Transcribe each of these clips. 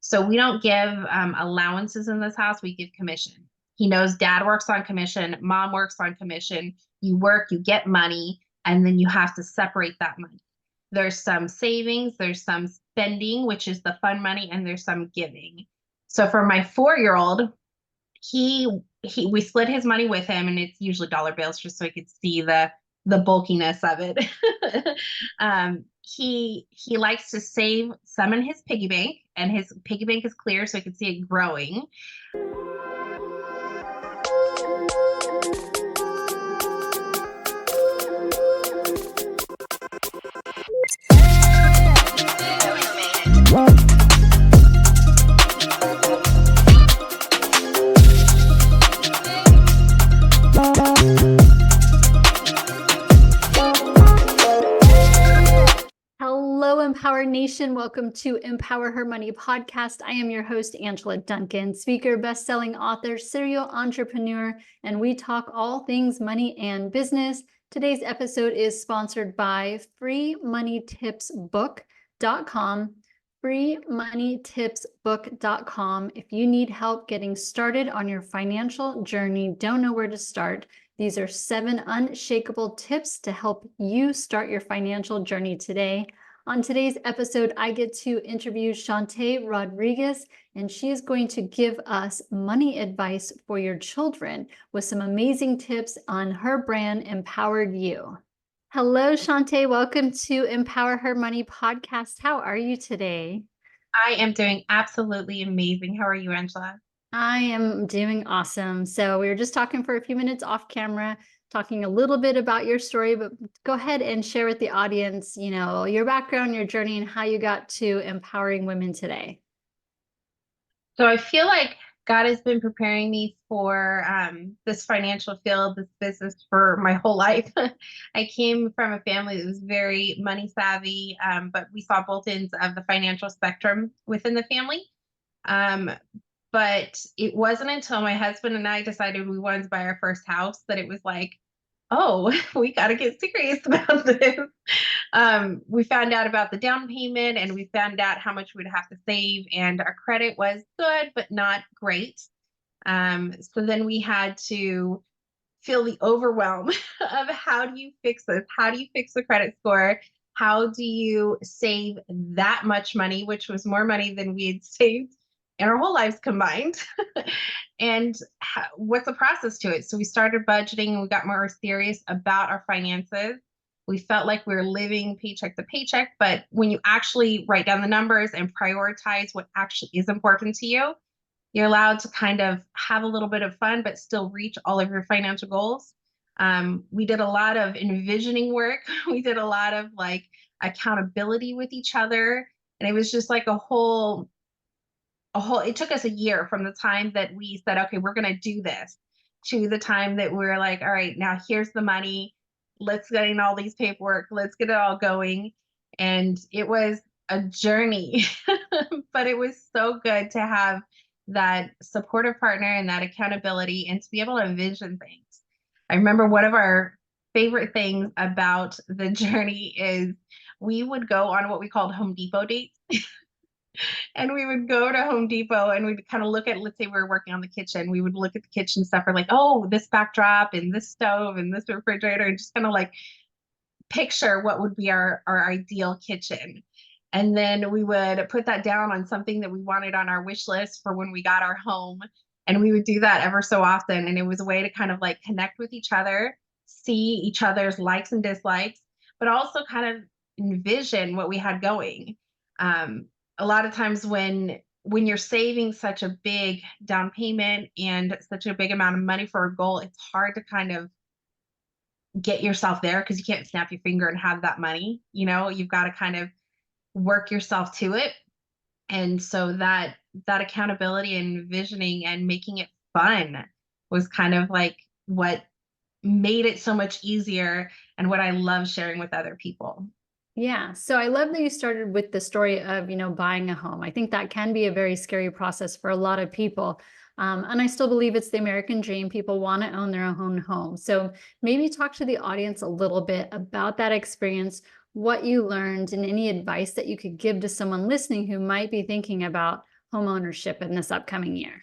So we don't give allowances in this house. We give commission. He knows dad works on commission, mom works on commission. You work, you get money, and then you have to separate that money. There's some savings, there's some spending, which is the fun money, and there's some giving. So for my 4-year-old, we split his money with him, and it's usually dollar bills just so I could see the bulkiness of it. He likes to save some in his piggy bank, and his piggy bank is clear so I can see it growing. Hello, Empower Nation. Welcome to Empower Her Money podcast. I am your host, Angela Duncan, speaker, best-selling author, serial entrepreneur, and we talk all things money and business. Today's episode is sponsored by freemoneytipsbook.com. freemoneytipsbook.com. If you need help getting started on your financial journey, don't know where to start, these are 7 unshakable tips to help you start your financial journey today. On today's episode, I get to interview Shawntae Rodriguez, and she is going to give us money advice for your children with some amazing tips on her brand, forYou. Hello, Shawntae. Welcome to Empower Her Money podcast. How are you today? I am doing absolutely amazing. How are you, Angela? I am doing awesome. So we were just talking for a few minutes off camera, talking a little bit about your story, but go ahead and share with the audience, your background, your journey, and how you got to empowering women today. So I feel like God has been preparing me for this financial field, this business for my whole life. I came from a family that was very money savvy, but we saw both ends of the financial spectrum within the family. But it wasn't until my husband and I decided we wanted to buy our first house that it was like, oh, we got to get serious about this. We found out about the down payment, and we found out how much we'd have to save, and our credit was good, but not great. So then we had to feel the overwhelm of how do you fix this? How do you fix the credit score? How do you save that much money, which was more money than we had saved in our whole lives combined? And what's the process to it? So we started budgeting, and we got more serious about our finances. We felt like we were living paycheck to paycheck, but when you actually write down the numbers and prioritize what actually is important to you, you're allowed to kind of have a little bit of fun, but still reach all of your financial goals. We did a lot of envisioning work. We did a lot of accountability with each other. And it was just like it took us a year from the time that we said, okay, we're going to do this, to the time that we were like, all right, now here's the money. Let's get in all these paperwork. Let's get it all going. And it was a journey, but it was so good to have that supportive partner and that accountability, and to be able to envision things. I remember one of our favorite things about the journey is we would go on what we called Home Depot dates. And we would go to Home Depot, and we'd kind of look at, let's say we were working on the kitchen, we would look at the kitchen stuff. We're like, oh, this backdrop and this stove and this refrigerator, and just kind of picture what would be our ideal kitchen. And then we would put that down on something that we wanted on our wish list for when we got our home. And we would do that ever so often. And it was a way to kind of connect with each other, see each other's likes and dislikes, but also kind of envision what we had going. A lot of times when you're saving such a big down payment and such a big amount of money for a goal, it's hard to kind of get yourself there, because you can't snap your finger and have that money. You've got to kind of work yourself to it. And so that accountability and envisioning and making it fun was kind of what made it so much easier, and what I love sharing with other people. Yeah. So I love that you started with the story of, buying a home. I think that can be a very scary process for a lot of people. And I still believe it's the American dream. People want to own their own home. So maybe talk to the audience a little bit about that experience, what you learned, and any advice that you could give to someone listening who might be thinking about homeownership in this upcoming year?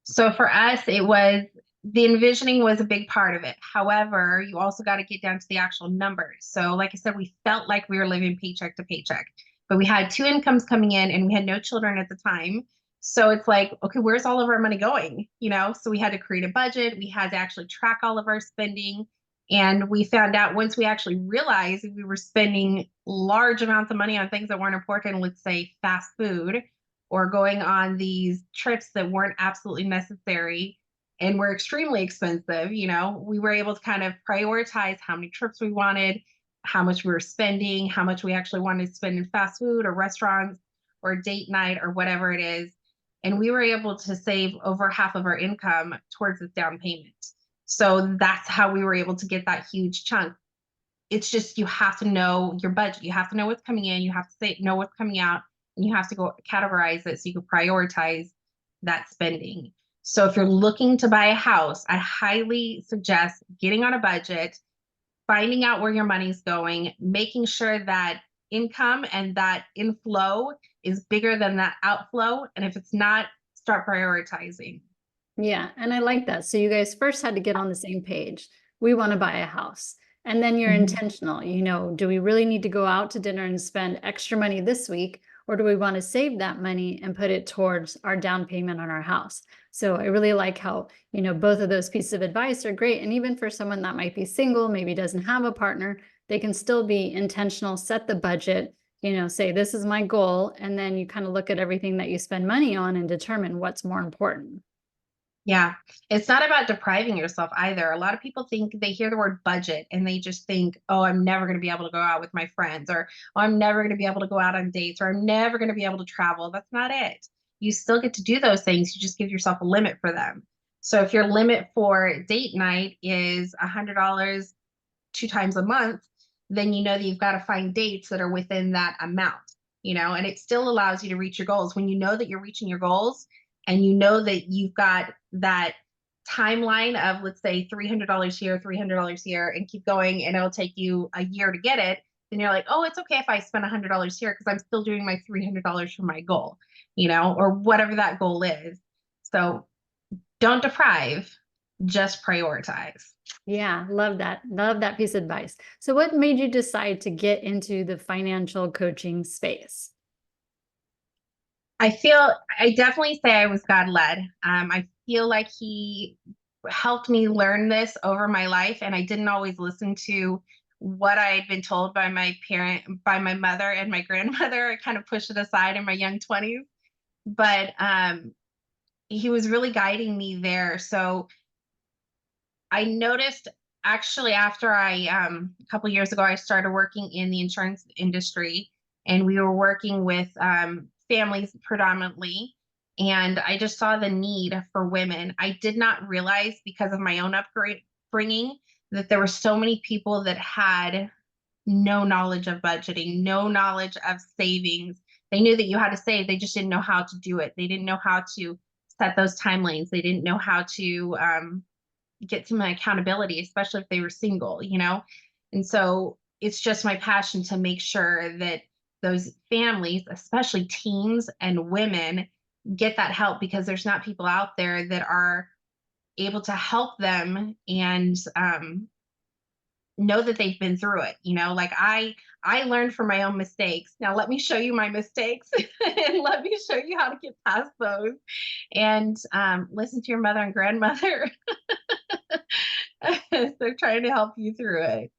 So for us, it was the envisioning was a big part of it. However, you also got to get down to the actual numbers. So, like I said, we felt like we were living paycheck to paycheck, but we had two incomes coming in and we had no children at the time. So it's like, okay, where's all of our money going? So we had to create a budget. We had to actually track all of our spending. And we found out once we actually realized we were spending large amounts of money on things that weren't important, let's say fast food, or going on these trips that weren't absolutely necessary and were extremely expensive. We were able to kind of prioritize how many trips we wanted, how much we were spending, how much we actually wanted to spend in fast food or restaurants or date night or whatever it is. And we were able to save over half of our income towards this down payment. So that's how we were able to get that huge chunk. It's just, you have to know your budget. You have to know what's coming in. You have to know what's coming out, and you have to go categorize it so you can prioritize that spending. So if you're looking to buy a house, I highly suggest getting on a budget, finding out where your money's going, making sure that income and that inflow is bigger than that outflow. And if it's not, start prioritizing. Yeah, and I like that. So you guys first had to get on the same page. We want to buy a house. And then you're intentional. Do we really need to go out to dinner and spend extra money this week? Or do we want to save that money and put it towards our down payment on our house? So I really like how, both of those pieces of advice are great. And even for someone that might be single, maybe doesn't have a partner, they can still be intentional, set the budget, say, this is my goal. And then you kind of look at everything that you spend money on and determine what's more important. Yeah, it's not about depriving yourself either. A lot of people think they hear the word budget and they just think, oh, I'm never going to be able to go out with my friends, or oh, I'm never going to be able to go out on dates, or I'm never going to be able to travel. That's not it. You still get to do those things. You just give yourself a limit for them. So if your limit for date night is $100 2 times a month, then you know that you've got to find dates that are within that amount, and it still allows you to reach your goals. When you know that you're reaching your goals and you know that you've got that timeline of, let's say, $300 here, $300 here, and keep going, and it'll take you a year to get it, then you're like, oh, it's okay if I spend $100 here because I'm still doing my $300 for my goal, or whatever that goal is. So don't deprive, just prioritize. Yeah, love that. Love that piece of advice. So what made you decide to get into the financial coaching space? I definitely say I was God led. I feel like he helped me learn this over my life, and I didn't always listen to what I had been told by by my mother and my grandmother. I kind of pushed it aside in my young 20s, but he was really guiding me there. So I noticed, actually, after a couple years ago, I started working in the insurance industry, and we were working with families predominantly. And I just saw the need for women. I did not realize, because of my own upbringing, that there were so many people that had no knowledge of budgeting, no knowledge of savings. They knew that you had to save, they just didn't know how to do it. They didn't know how to set those timelines. They didn't know how to get some accountability, especially if they were single. And so it's just my passion to make sure that those families, especially teens and women, get that help, because there's not people out there that are able to help them and know that they've been through it. Like I learned from my own mistakes. Now let me show you my mistakes and let me show you how to get past those, and listen to your mother and grandmother. They're trying to help you through it.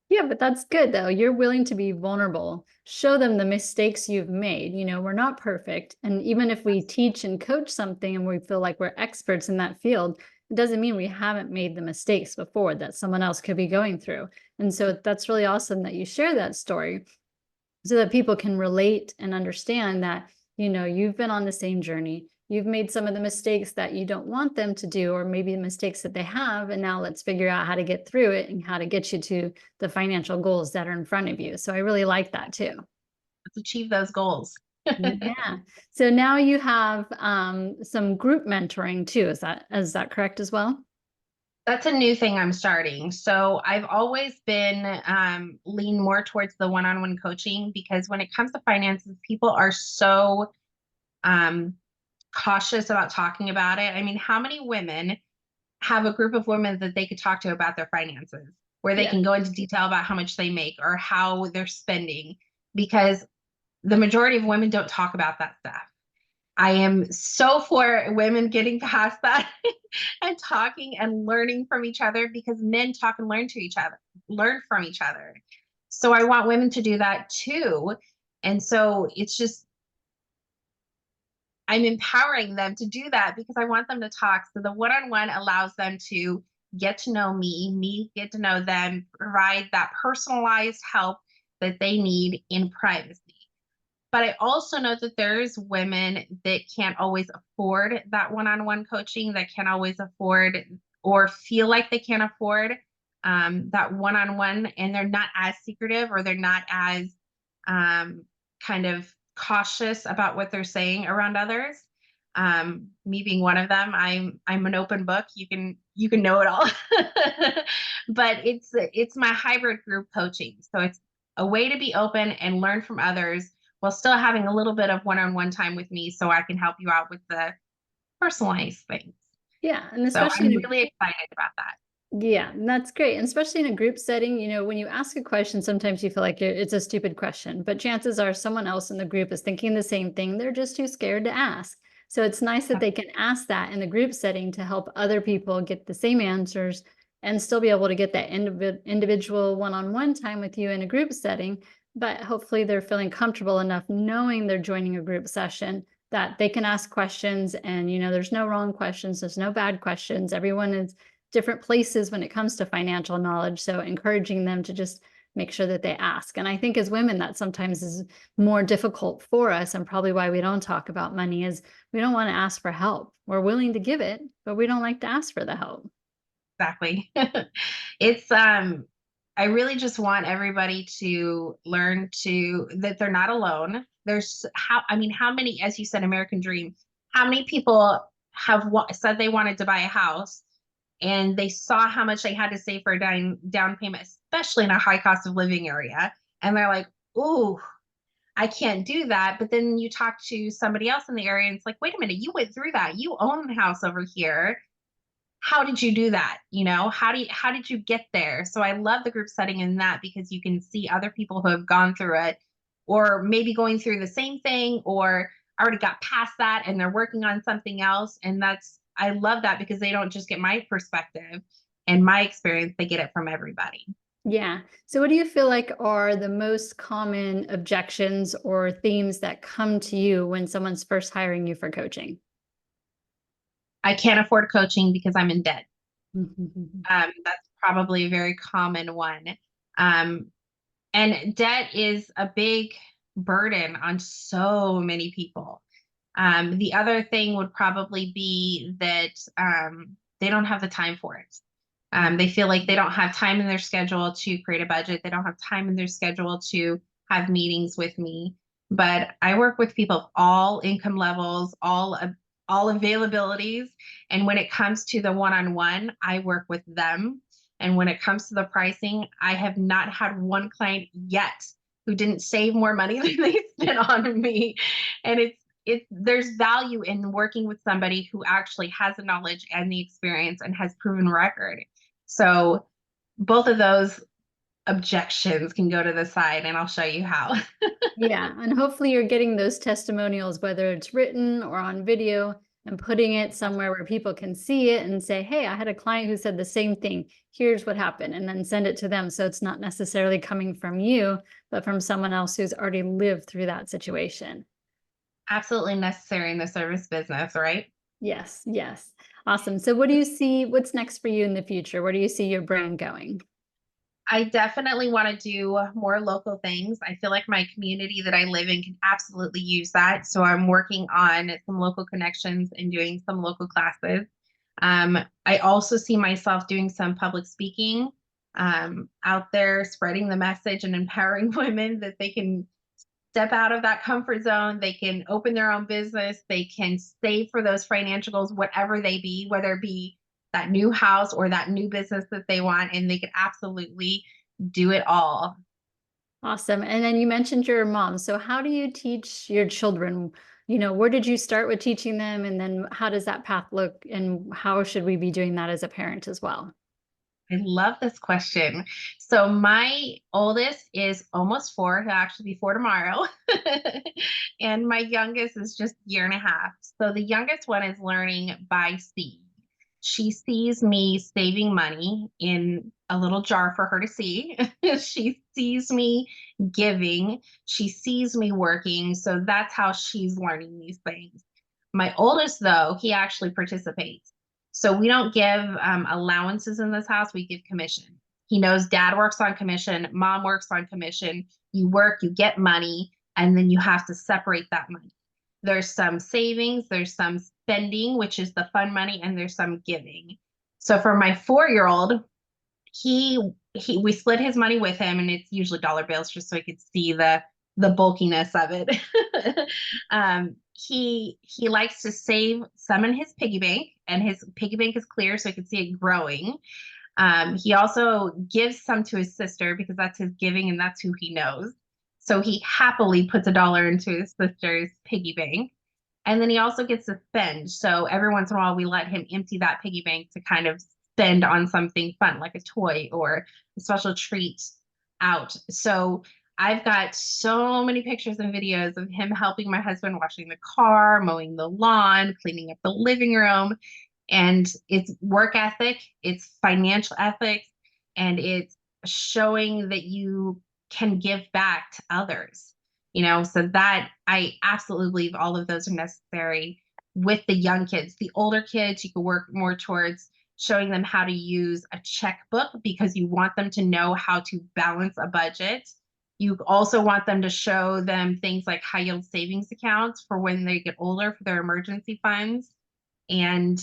Yeah, but that's good though. You're willing to be vulnerable. Show them the mistakes you've made. We're not perfect. And even if we teach and coach something and we feel like we're experts in that field, it doesn't mean we haven't made the mistakes before that someone else could be going through. And so that's really awesome that you share that story so that people can relate and understand that, you've been on the same journey. You've made some of the mistakes that you don't want them to do, or maybe the mistakes that they have. And now let's figure out how to get through it and how to get you to the financial goals that are in front of you. So I really like that too. Let's achieve those goals. Yeah. So now you have some group mentoring too. Is that correct as well? That's a new thing I'm starting. So I've always been lean more towards the one-on-one coaching, because when it comes to finances, people are so cautious about talking about it. I mean, how many women have a group of women that they could talk to about their finances, where they Yeah. can go into detail about how much they make or how they're spending? Because the majority of women don't talk about that stuff. I am so for women getting past that and talking and learning from each other, because men talk and learn from each other. So I want women to do that too. And so it's just, I'm empowering them to do that because I want them to talk. So the one-on-one allows them to get to know me get to know them, provide that personalized help that they need in privacy. But I also know that there's women that can't always afford that one-on-one coaching, that can't always afford or feel like they can't afford that one-on-one, and they're not as secretive, or they're not as kind of cautious about what they're saying around others. Me being one of them, I'm an open book. You can know it all. But it's my hybrid group coaching. So it's a way to be open and learn from others while still having a little bit of one-on-one time with me, so I can help you out with the personalized things. Yeah. And So especially I'm in really excited about that. Yeah, and that's great. And especially in a group setting, when you ask a question, sometimes you feel like it's a stupid question, but chances are someone else in the group is thinking the same thing. They're just too scared to ask. So it's nice that they can ask that in the group setting to help other people get the same answers and still be able to get that individual one-on-one time with you in a group setting. But hopefully they're feeling comfortable enough knowing they're joining a group session that they can ask questions, and there's no wrong questions, there's no bad questions. Everyone is different places when it comes to financial knowledge. So encouraging them to just make sure that they ask. And I think as women, that sometimes is more difficult for us, and probably why we don't talk about money is we don't want to ask for help. We're willing to give it, but we don't like to ask for the help. Exactly. It's I really just want everybody to learn to that they're not alone. How many, as you said, American dream, how many people have said they wanted to buy a house, and they saw how much they had to save for a down payment, especially in a high cost of living area, and they're like, "Ooh, I can't do that." But then you talk to somebody else in the area, and it's like, "Wait a minute, you went through that. You own the house over here. How did you do that? How did you get there?" So I love the group setting in that, because you can see other people who have gone through it, or maybe going through the same thing, or already got past that and they're working on something else. And I love that, because they don't just get my perspective and my experience, they get it from everybody. Yeah. So what do you feel like are the most common objections or themes that come to you when someone's first hiring you for coaching? I can't afford coaching because I'm in debt. Mhm. That's probably a very common one. Um, and debt is a big burden on so many people. The other thing would probably be that they don't have the time for it. They feel like they don't have time in their schedule to create a budget. They don't have time in their schedule to have meetings with me. But I work with people of all income levels, all availabilities. And when it comes to the one-on-one, I work with them. And when it comes to the pricing, I have not had one client yet who didn't save more money than they spent on me. And there's value in working with somebody who actually has the knowledge and the experience and has proven record. So both of those objections can go to the side, and I'll show you how. Yeah, and hopefully you're getting those testimonials, whether it's written or on video, and putting it somewhere where people can see it and say, hey, I had a client who said the same thing. Here's what happened. And then send it to them. So it's not necessarily coming from you, but from someone else who's already lived through that situation. Absolutely necessary in the service business, right? Yes, yes. Awesome. So what do you see? What's next for you in the future? Where do you see your brand going? I definitely want to do more local things. I feel like my community that I live in can absolutely use that. So I'm working on some local connections and doing some local classes. I also see myself doing some public speaking, out there, spreading the message and empowering women that they can step out of that comfort zone. They can open their own business. They can save for those financial goals, whatever they be, whether it be that new house or that new business that they want, and they can absolutely do it all. Awesome. And then you mentioned your mom. So how do you teach your children where did you start with teaching them? And then how does that path look? And how should we be doing that as a parent as well? I love this question. So my oldest is almost 4. He'll actually be 4 tomorrow. And my youngest is just 1.5 years. So the youngest one is learning by seeing. She sees me saving money in a little jar for her to see. She sees me giving. She sees me working. So that's how she's learning these things. My oldest, though, he actually participates. So we don't give allowances in this house. We give commission. He knows dad works on commission, mom works on commission. You work, you get money, and then you have to separate that money. There's some savings, there's some spending, which is the fun money, and there's some giving. So for my 4-year-old, we split his money with him, and it's usually dollar bills just so he could see the bulkiness of it. He likes to save some in his piggy bank, and his piggy bank is clear so he can see it growing. He also gives some to his sister because that's his giving and that's who he knows. So he happily puts $1 into his sister's piggy bank. And then he also gets to spend. So every once in a while, we let him empty that piggy bank to kind of spend on something fun, like a toy or a special treat out. So I've got so many pictures and videos of him helping my husband washing the car, mowing the lawn, cleaning up the living room. And it's work ethic, it's financial ethics, and it's showing that you can give back to others. So that I absolutely believe all of those are necessary with the young kids. The older kids, you can work more towards showing them how to use a checkbook because you want them to know how to balance a budget. You also want them to show them things like high yield savings accounts for when they get older for their emergency funds, and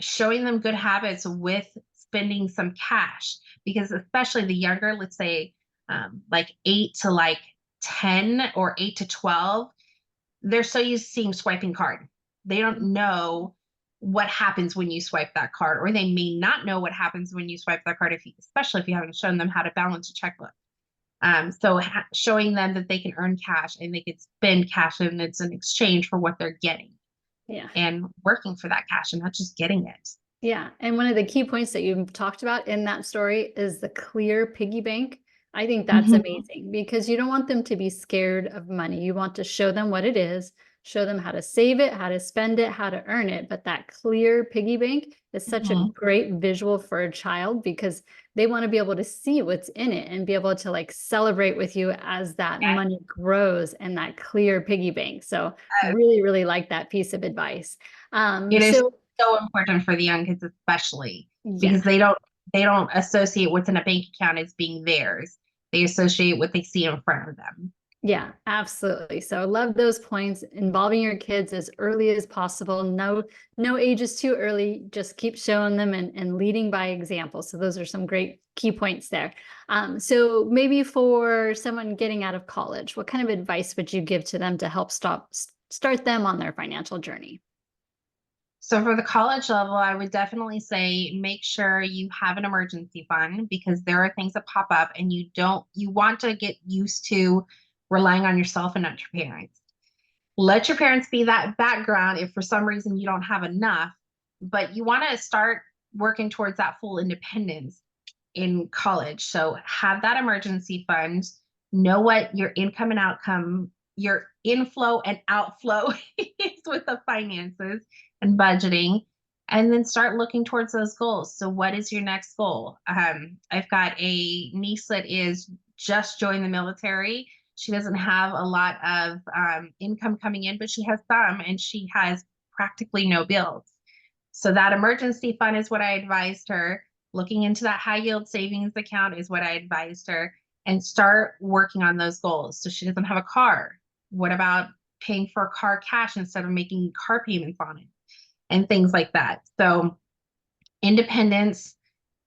showing them good habits with spending some cash, because especially the younger, let's say like 8 to like 10 or 8 to 12, they're so used to seeing swiping card. They don't know what happens when you swipe that card, or they may not know what happens when you swipe that card, especially if you haven't shown them how to balance a checkbook. So showing them that they can earn cash and they can spend cash, and it's an exchange for what they're getting. Yeah. And working for that cash and not just getting it. Yeah. And one of the key points that you talked about in that story is the clear piggy bank. I think that's amazing because you don't want them to be scared of money. You want to show them what it is, show them how to save it, how to spend it, how to earn it. But that clear piggy bank is such a great visual for a child because they want to be able to see what's in it and be able to like celebrate with you as that Yes. money grows and that clear piggy bank. So really, really like that piece of advice. It is so important for the young kids, especially because they don't associate what's in a bank account as being theirs. They associate what they see in front of them. Yeah, absolutely. So I love those points, involving your kids as early as possible. No age is too early. Just keep showing them and leading by example. So those are some great key points there. So maybe for someone getting out of college, what kind of advice would you give to them to help start them on their financial journey? So for the college level, I would definitely say make sure you have an emergency fund, because there are things that pop up and you want to get used to relying on yourself and not your parents. Let your parents be that background if for some reason you don't have enough, but you want to start working towards that full independence in college. So have that emergency fund, know what your income and outcome, your inflow and outflow is with the finances and budgeting, and then start looking towards those goals. So what is your next goal? I've got a niece that is just joined the military. She doesn't have a lot of income coming in, but she has some, and she has practically no bills. So that emergency fund is what I advised her. Looking into that high yield savings account is what I advised her, and start working on those goals. So she doesn't have a car. What about paying for a car cash instead of making car payments on it and things like that? So independence,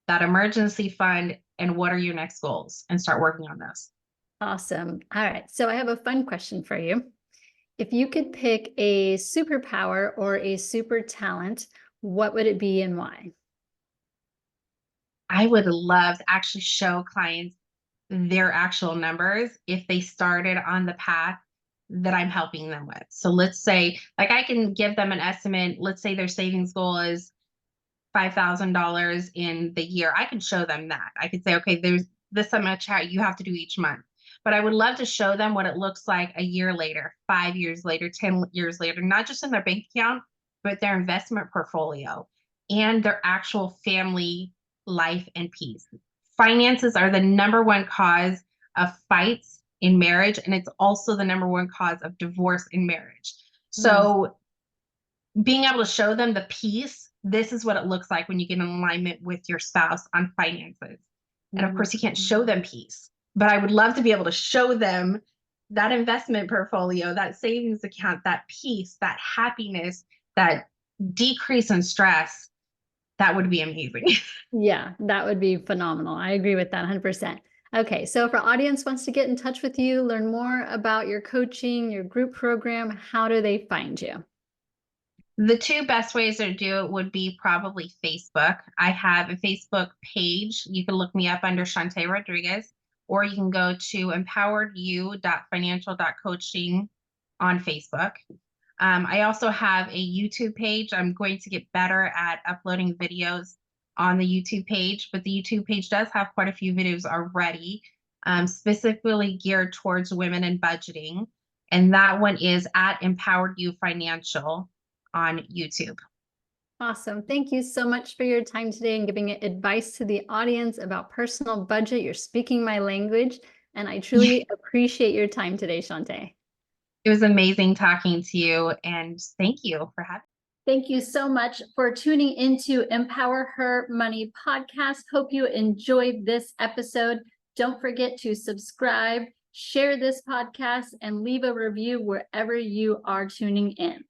that emergency fund, and what are your next goals, and start working on those. Awesome. All right. So I have a fun question for you. If you could pick a superpower or a super talent, what would it be and why? I would love to actually show clients their actual numbers if they started on the path that I'm helping them with. So let's say, like, I can give them an estimate. Let's say their savings goal is $5,000 in the year. I can show them that. I could say, okay, there's this much you have to do each month. But I would love to show them what it looks like a year later, 5 years later, 10 years later, not just in their bank account, but their investment portfolio and their actual family life and peace. Finances are the number one cause of fights in marriage, and it's also the number one cause of divorce in marriage. So being able to show them the peace, this is what it looks like when you get in alignment with your spouse on finances. And of course, you can't show them peace, but I would love to be able to show them that investment portfolio, that savings account, that peace, that happiness, that decrease in stress. That would be amazing. Yeah, that would be phenomenal. I agree with that 100%. Okay, so if our audience wants to get in touch with you, learn more about your coaching, your group program, how do they find you? The two best ways to do it would be probably Facebook. I have a Facebook page. You can look me up under Shawntae Rodriguez, or you can go to empoweredyou.financial.coaching on Facebook. I also have a YouTube page. I'm going to get better at uploading videos on the YouTube page, but the YouTube page does have quite a few videos already, specifically geared towards women and budgeting. And that one is at Empowered You Financial on YouTube. Awesome. Thank you so much for your time today and giving advice to the audience about personal budget. You're speaking my language, and I truly appreciate your time today, Shawntae. It was amazing talking to you, and thank you for having me. Thank you so much for tuning into Empower Her Money podcast. Hope you enjoyed this episode. Don't forget to subscribe, share this podcast, and leave a review wherever you are tuning in.